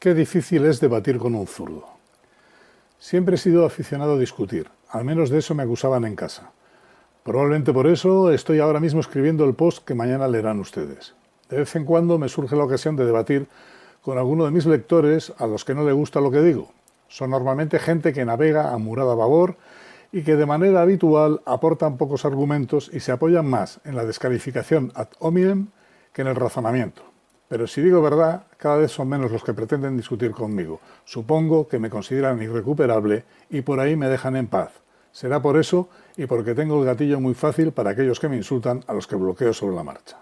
Qué difícil es debatir con un zurdo. Siempre he sido aficionado a discutir, al menos de eso me acusaban en casa. Probablemente por eso estoy ahora mismo escribiendo el post que mañana leerán ustedes. De vez en cuando me surge la ocasión de debatir con alguno de mis lectores a los que no le gusta lo que digo. Son normalmente gente que navega a murada babor y que de manera habitual aportan pocos argumentos y se apoyan más en la descalificación ad hominem que en el razonamiento. Pero si digo verdad, cada vez son menos los que pretenden discutir conmigo. Supongo que me consideran irrecuperable y por ahí me dejan en paz. Será por eso y porque tengo el gatillo muy fácil para aquellos que me insultan, a los que bloqueo sobre la marcha.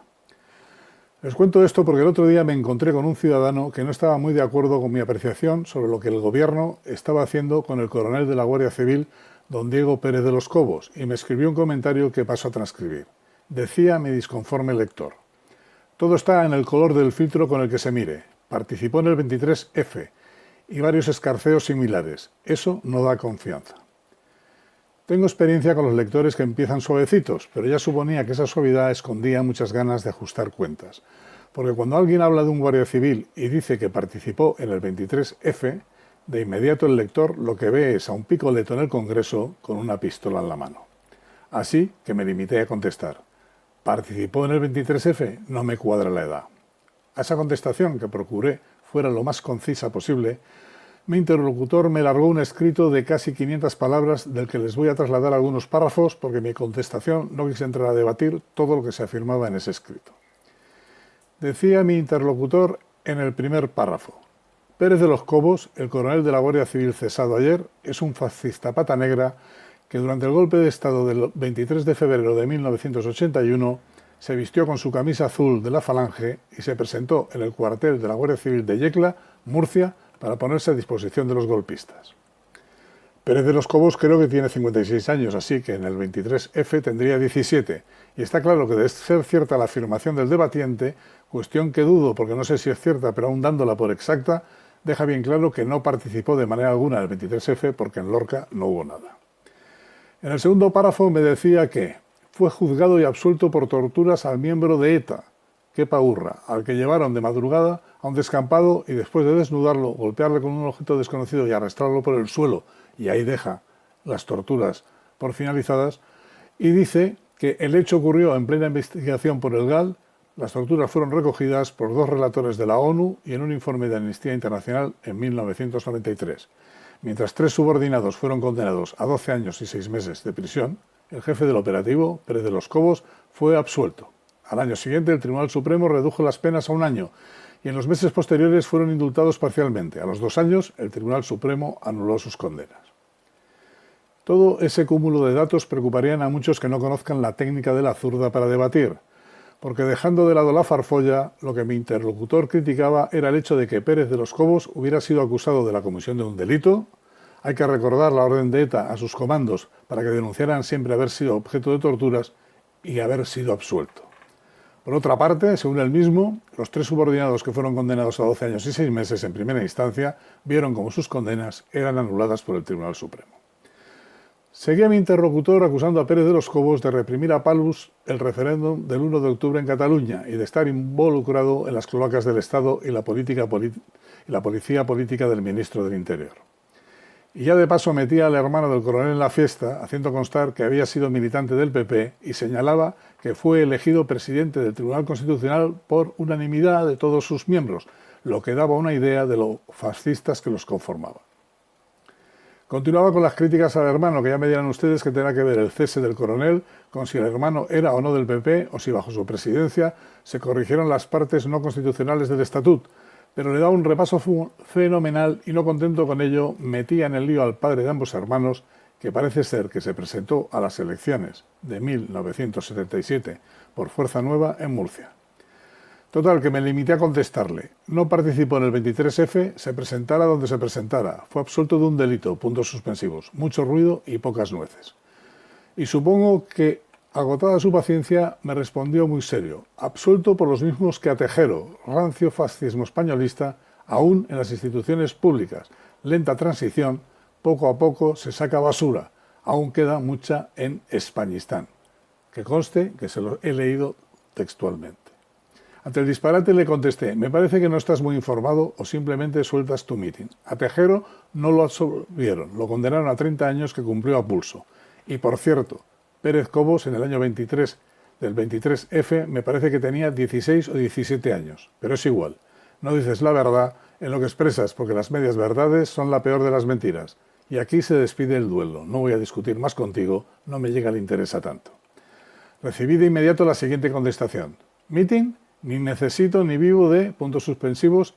Les cuento esto porque el otro día me encontré con un ciudadano que no estaba muy de acuerdo con mi apreciación sobre lo que el gobierno estaba haciendo con el coronel de la Guardia Civil, don Diego Pérez de los Cobos, y me escribió un comentario que paso a transcribir. Decía mi disconforme lector: todo está en el color del filtro con el que se mire. Participó en el 23F y varios escarceos similares. Eso no da confianza. Tengo experiencia con los lectores que empiezan suavecitos, pero ya suponía que esa suavidad escondía muchas ganas de ajustar cuentas. Porque cuando alguien habla de un guardia civil y dice que participó en el 23F, de inmediato el lector lo que ve es a un picoleto en el Congreso con una pistola en la mano. Así que me limité a contestar: ¿participó en el 23F? No me cuadra la edad. A esa contestación, que procuré fuera lo más concisa posible, mi interlocutor me largó un escrito de casi 500 palabras del que les voy a trasladar algunos párrafos porque mi contestación no quise entrar a debatir todo lo que se afirmaba en ese escrito. Decía mi interlocutor en el primer párrafo: Pérez de los Cobos, el coronel de la Guardia Civil cesado ayer, es un fascista pata negra que durante el golpe de Estado del 23 de febrero de 1981 se vistió con su camisa azul de la Falange y se presentó en el cuartel de la Guardia Civil de Yecla, Murcia, para ponerse a disposición de los golpistas. Pérez de los Cobos creo que tiene 56 años, así que en el 23F tendría 17, y está claro que de ser cierta la afirmación del debatiente, cuestión que dudo porque no sé si es cierta, pero aún dándola por exacta, deja bien claro que no participó de manera alguna en el 23F porque en Lorca no hubo nada. En el segundo párrafo me decía que fue juzgado y absuelto por torturas al miembro de ETA, qué paurra, al que llevaron de madrugada a un descampado y después de desnudarlo, golpearle con un objeto desconocido y arrastrarlo por el suelo, y ahí deja las torturas por finalizadas, y dice que el hecho ocurrió en plena investigación por el GAL. Las torturas fueron recogidas por 2 relatores de la ONU y en un informe de Amnistía Internacional en 1993. Mientras 3 subordinados fueron condenados a 12 años y 6 meses de prisión, el jefe del operativo, Pérez de los Cobos, fue absuelto. Al año siguiente, el Tribunal Supremo redujo las penas a 1 año y en los meses posteriores fueron indultados parcialmente. A los 2 años, el Tribunal Supremo anuló sus condenas. Todo ese cúmulo de datos preocuparían a muchos que no conozcan la técnica de la zurda para debatir, porque dejando de lado la farfolla, lo que mi interlocutor criticaba era el hecho de que Pérez de los Cobos hubiera sido acusado de la comisión de un delito. Hay que recordar la orden de ETA a sus comandos para que denunciaran siempre haber sido objeto de torturas y haber sido absuelto. Por otra parte, según él mismo, los 3 subordinados que fueron condenados a 12 años y 6 meses en primera instancia vieron como sus condenas eran anuladas por el Tribunal Supremo. Seguía mi interlocutor acusando a Pérez de los Cobos de reprimir a palos el referéndum del 1 de octubre en Cataluña y de estar involucrado en las cloacas del Estado y la policía política del ministro del Interior. Y ya de paso metía al hermano del coronel en la fiesta, haciendo constar que había sido militante del PP y señalaba que fue elegido presidente del Tribunal Constitucional por unanimidad de todos sus miembros, lo que daba una idea de lo fascistas que los conformaban. Continuaba con las críticas al hermano, que ya me dirán ustedes que tendrá que ver el cese del coronel con si el hermano era o no del PP o si bajo su presidencia se corrigieron las partes no constitucionales del estatut, pero le daba un repaso fenomenal y no contento con ello metía en el lío al padre de ambos hermanos, que parece ser que se presentó a las elecciones de 1977 por Fuerza Nueva en Murcia. Total, que me limité a contestarle: no participó en el 23F, se presentara donde se presentara, fue absuelto de un delito, puntos suspensivos, mucho ruido y pocas nueces. Y supongo que, agotada su paciencia, me respondió muy serio: absuelto por los mismos que a Tejero, rancio fascismo españolista, aún en las instituciones públicas, lenta transición, poco a poco se saca basura, aún queda mucha en Españistán. Que conste que se lo he leído textualmente. Ante el disparate le contesté, me parece que no estás muy informado o simplemente sueltas tu mitin. A Tejero no lo absolvieron, lo condenaron a 30 años que cumplió a pulso. Y por cierto, Pérez Cobos en el año 23 del 23F me parece que tenía 16 o 17 años, pero es igual. No dices la verdad en lo que expresas porque las medias verdades son la peor de las mentiras. Y aquí se despide el duelo. No voy a discutir más contigo, no me llega el interés a tanto. Recibí de inmediato la siguiente contestación. Meeting, ni necesito ni vivo de, puntos suspensivos,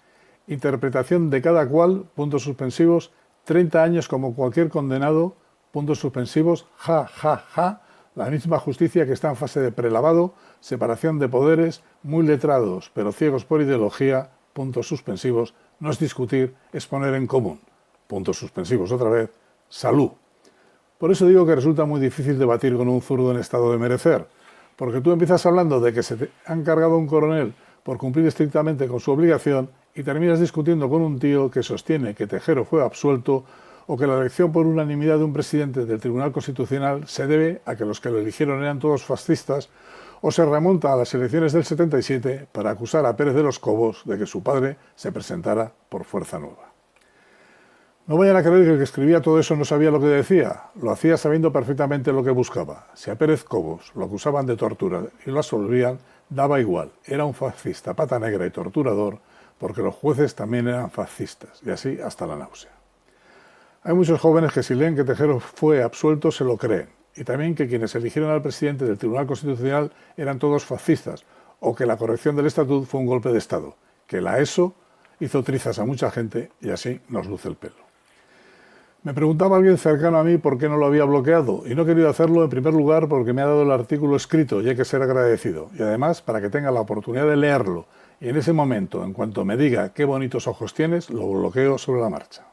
interpretación de cada cual, puntos suspensivos, 30 años como cualquier condenado, puntos suspensivos, ja, ja, ja, la misma justicia que está en fase de prelavado, separación de poderes, muy letrados, pero ciegos por ideología, puntos suspensivos, no es discutir, es poner en común, puntos suspensivos otra vez, salud. Por eso digo que resulta muy difícil debatir con un zurdo en estado de merecer, porque tú empiezas hablando de que se te han cargado un coronel por cumplir estrictamente con su obligación y terminas discutiendo con un tío que sostiene que Tejero fue absuelto o que la elección por unanimidad de un presidente del Tribunal Constitucional se debe a que los que lo eligieron eran todos fascistas o se remonta a las elecciones del 77 para acusar a Pérez de los Cobos de que su padre se presentara por Fuerza Nueva. No vayan a creer que el que escribía todo eso no sabía lo que decía, lo hacía sabiendo perfectamente lo que buscaba. Si a Pérez Cobos lo acusaban de tortura y lo absolvían, daba igual, era un fascista pata negra y torturador, porque los jueces también eran fascistas, y así hasta la náusea. Hay muchos jóvenes que si leen que Tejero fue absuelto se lo creen, y también que quienes eligieron al presidente del Tribunal Constitucional eran todos fascistas, o que la corrección del estatut fue un golpe de Estado, que la ESO hizo trizas a mucha gente y así nos luce el pelo. Me preguntaba alguien cercano a mí por qué no lo había bloqueado, y no he querido hacerlo en primer lugar porque me ha dado el artículo escrito y hay que ser agradecido, y además para que tenga la oportunidad de leerlo, y en ese momento, en cuanto me diga qué bonitos ojos tienes, lo bloqueo sobre la marcha.